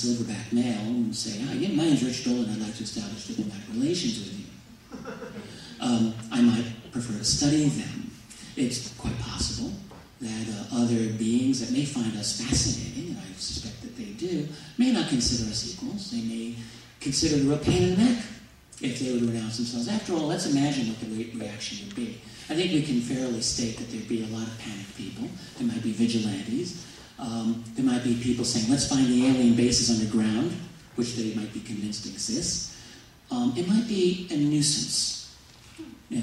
silverback male and say, "Hi, yeah, my name's Richard Dolan, I'd like to establish diplomatic relations with you." I might prefer to study them. It's quite possible that other beings that may find us fascinating, and I suspect that they do, may not consider us equals. They may consider it a real pain in the neck if they were to renounce themselves. After all, let's imagine what the reaction would be. I think we can fairly state that there'd be a lot of panicked people. There might be vigilantes. There might be people saying, let's find the alien bases underground, which they might be convinced exists. It might be a nuisance,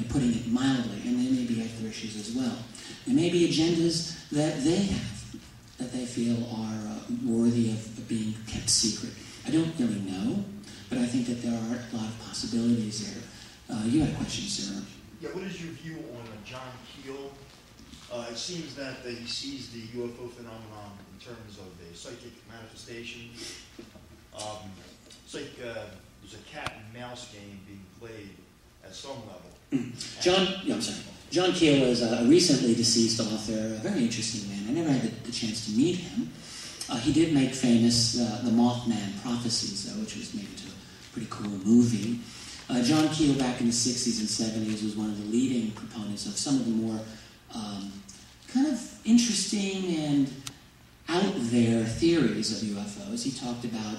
putting it mildly, and they may be other issues as well. There may be agendas that they have, that they feel are worthy of being kept secret. I don't really know, but I think that there are a lot of possibilities there. You had a question, sir. Yeah, what is your view on John Keel? It seems that he sees the UFO phenomenon in terms of a psychic manifestation. It's like there's a cat and mouse game being played at some level. John Keel is a recently deceased author, a very interesting man. I never had the chance to meet him. He did make famous the Mothman Prophecies, though, which was made into a pretty cool movie. John Keel, back in the 60s and 70s, was one of the leading proponents of some of the more kind of interesting and out there theories of UFOs. He talked about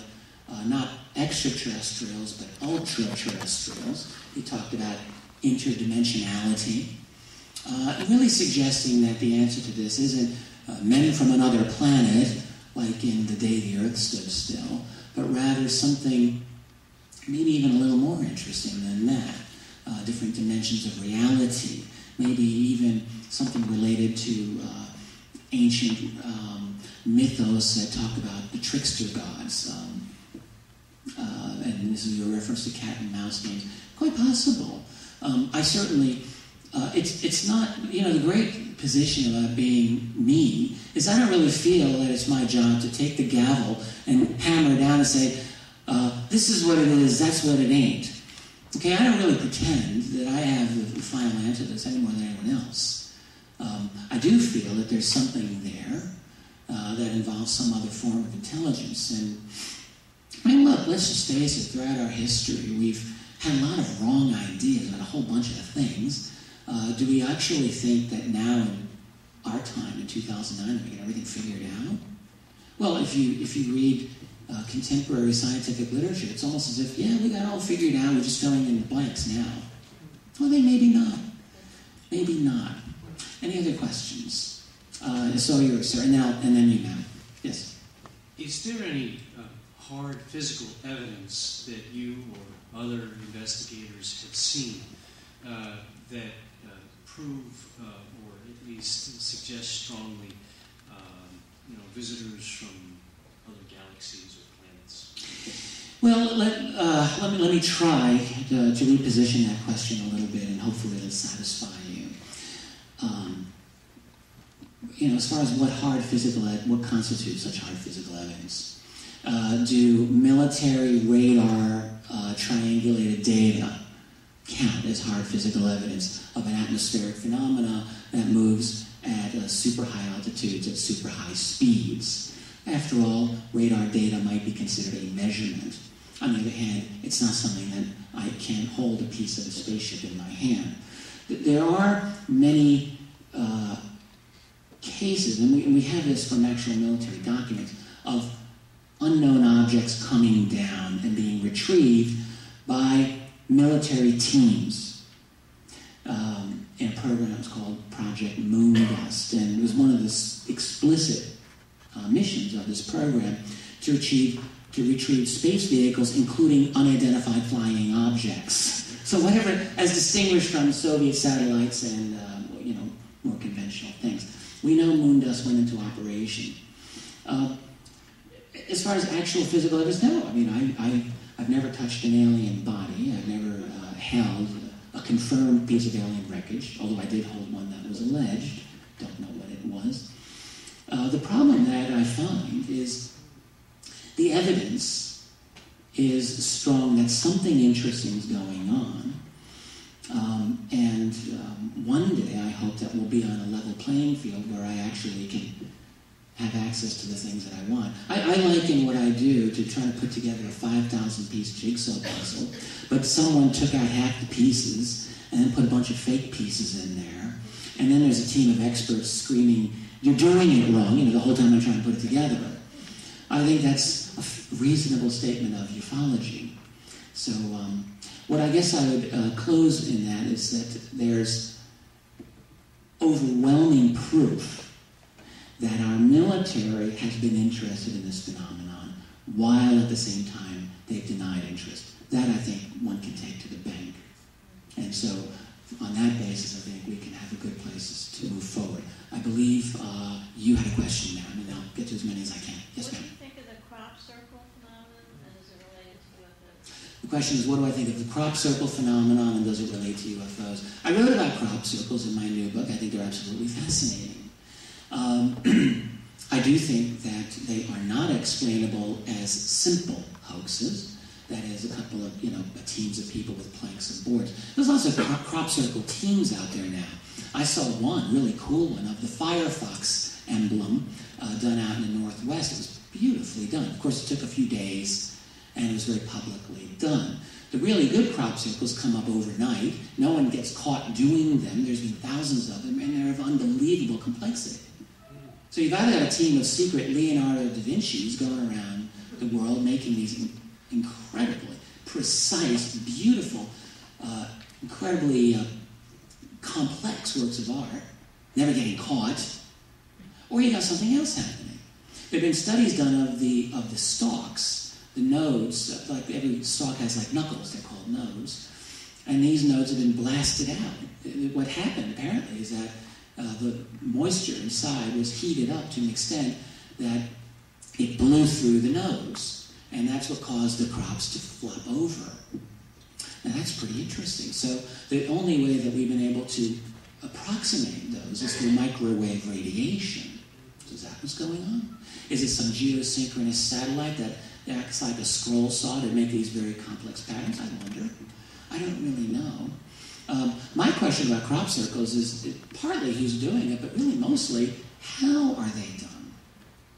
not extraterrestrials, but ultra-terrestrials. He talked about interdimensionality, really suggesting that the answer to this isn't men from another planet, like in The Day the Earth Stood Still, but rather something maybe even a little more interesting than that. Different dimensions of reality, maybe even something related to ancient mythos that talk about the trickster gods. And this is your reference to cat and mouse games. Quite possible. I certainly, it's not, the great position about being me is I don't really feel that it's my job to take the gavel and hammer down and say, this is what it is, that's what it ain't. Okay, I don't really pretend that I have the final answer to this any more than anyone else. I do feel that there's something there that involves some other form of intelligence. And I mean, look, let's just face it, throughout our history, we've had a lot of wrong ideas about a whole bunch of things. Do we actually think that now in our time, in 2009, that we get everything figured out? Well, if you read contemporary scientific literature, it's almost as if, yeah, we got it all figured out, we're just filling in the blanks now. Well, then maybe not. Maybe not. Any other questions? So yours, sir, and then you, ma'am. Yes? Is there any hard physical evidence that you or other investigators have seen that prove or at least suggest strongly visitors from other galaxies or planets? Well, let me try to reposition that question a little bit, and hopefully it'll satisfy you. As far as what constitutes such hard physical evidence? Do military radar triangulated data count as hard physical evidence of an atmospheric phenomena that moves at super high altitudes at super high speeds? After all, radar data might be considered a measurement. On the other hand, it's not something that I can't hold a piece of a spaceship in my hand. There are many cases, and we have this from actual military documents, of unknown objects coming down and being retrieved by military teams in a program that was called Project Moondust, and it was one of the explicit missions of this program to retrieve space vehicles, including unidentified flying objects. So whatever, as distinguished from Soviet satellites and more conventional things. We know Moondust went into operation. As far as actual physical evidence, no. I mean, I've never touched an alien body. I've never held a confirmed piece of alien wreckage, although I did hold one that was alleged. Don't know what it was. The problem that I find is the evidence is strong that something interesting is going on. And one day I hope that we'll be on a level playing field where I actually can have access to the things that I want. I liken what I do to trying to put together a 5,000-piece jigsaw puzzle, but someone took out half the pieces and then put a bunch of fake pieces in there, and then there's a team of experts screaming, "You're doing it wrong," the whole time I'm trying to put it together. I think that's a reasonable statement of ufology. So what I guess I would close in that is that there's overwhelming proof that our military has been interested in this phenomenon, while at the same time they've denied interest. That, I think, one can take to the bank. And so, on that basis, I think we can have a good place to move forward. I believe you had a question there, and I'll get to as many as I can. Yes, ma'am. What do you think of the crop circle phenomenon, and is it related to UFOs? The question is, what do I think of the crop circle phenomenon, and does it relate to UFOs? I wrote about crop circles in my new book. I think they're absolutely fascinating. I do think that they are not explainable as simple hoaxes. That is, a couple of, teams of people with planks and boards. There's also crop circle teams out there now. I saw one really cool one of the Firefox emblem done out in the Northwest. It was beautifully done. Of course, it took a few days, and it was very publicly done. The really good crop circles come up overnight. No one gets caught doing them. There's been thousands of them, and they're of unbelievable complexity. So you've either got a team of secret Leonardo da Vinci's going around the world making these incredibly precise, beautiful, incredibly complex works of art, never getting caught, or you got something else happening. There have been studies done of the stalks, the nodes. Like every stalk has like knuckles, they're called nodes, and these nodes have been blasted out. What happened apparently is that the moisture inside was heated up to an extent that it blew through the nodes, and that's what caused the crops to flop over. Now that's pretty interesting. So the only way that we've been able to approximate those is through microwave radiation. So is that what's going on? Is it some geosynchronous satellite that acts like a scroll saw to make these very complex patterns? I wonder. I don't really know. My question about crop circles is partly who's doing it, but really mostly, how are they done?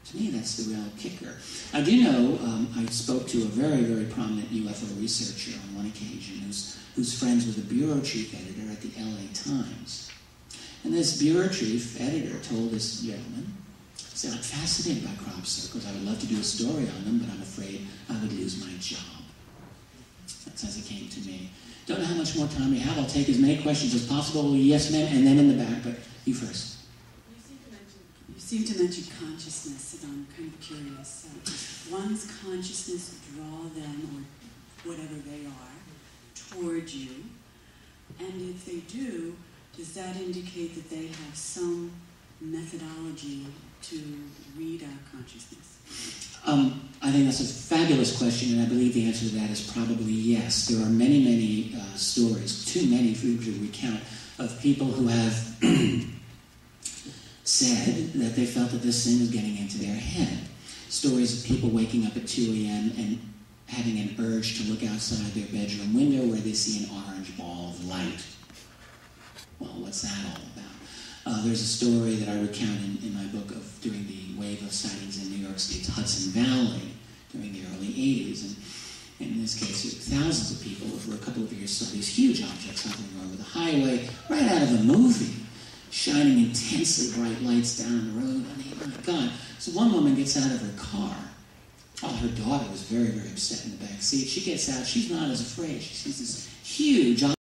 To me, that's the real kicker. I do know, I spoke to a very, very prominent UFO researcher on one occasion who's friends with the bureau chief editor at the LA Times. And this bureau chief editor told this gentleman, he said, "I'm fascinated by crop circles. I would love to do a story on them, but I'm afraid I would lose my job." That's as it came to me. Don't know how much more time we have. I'll take as many questions as possible. Yes, ma'am, and then in the back, but you first. You seem to mention consciousness, and I'm kind of curious. One's consciousness draw them, or whatever they are, toward you? And if they do, does that indicate that they have some methodology to read our consciousness? I think that's a fabulous question, and I believe the answer to that is probably yes. There are many, many stories, too many for you to recount, of people who have said that they felt that this thing was getting into their head. Stories of people waking up at 2 a.m. and having an urge to look outside their bedroom window where they see an orange ball of light. Well, what's that all about? There's a story that I recount in my book of during the wave of sightings in New York State's Hudson Valley during the early 80s. And in this case, thousands of people over a couple of years saw these huge objects hovering over the highway, right out of a movie, shining intensely bright lights down the road. I mean, my God. So one woman gets out of her car. Oh, her daughter was very, very upset in the back seat. She gets out. She's not as afraid. She sees this huge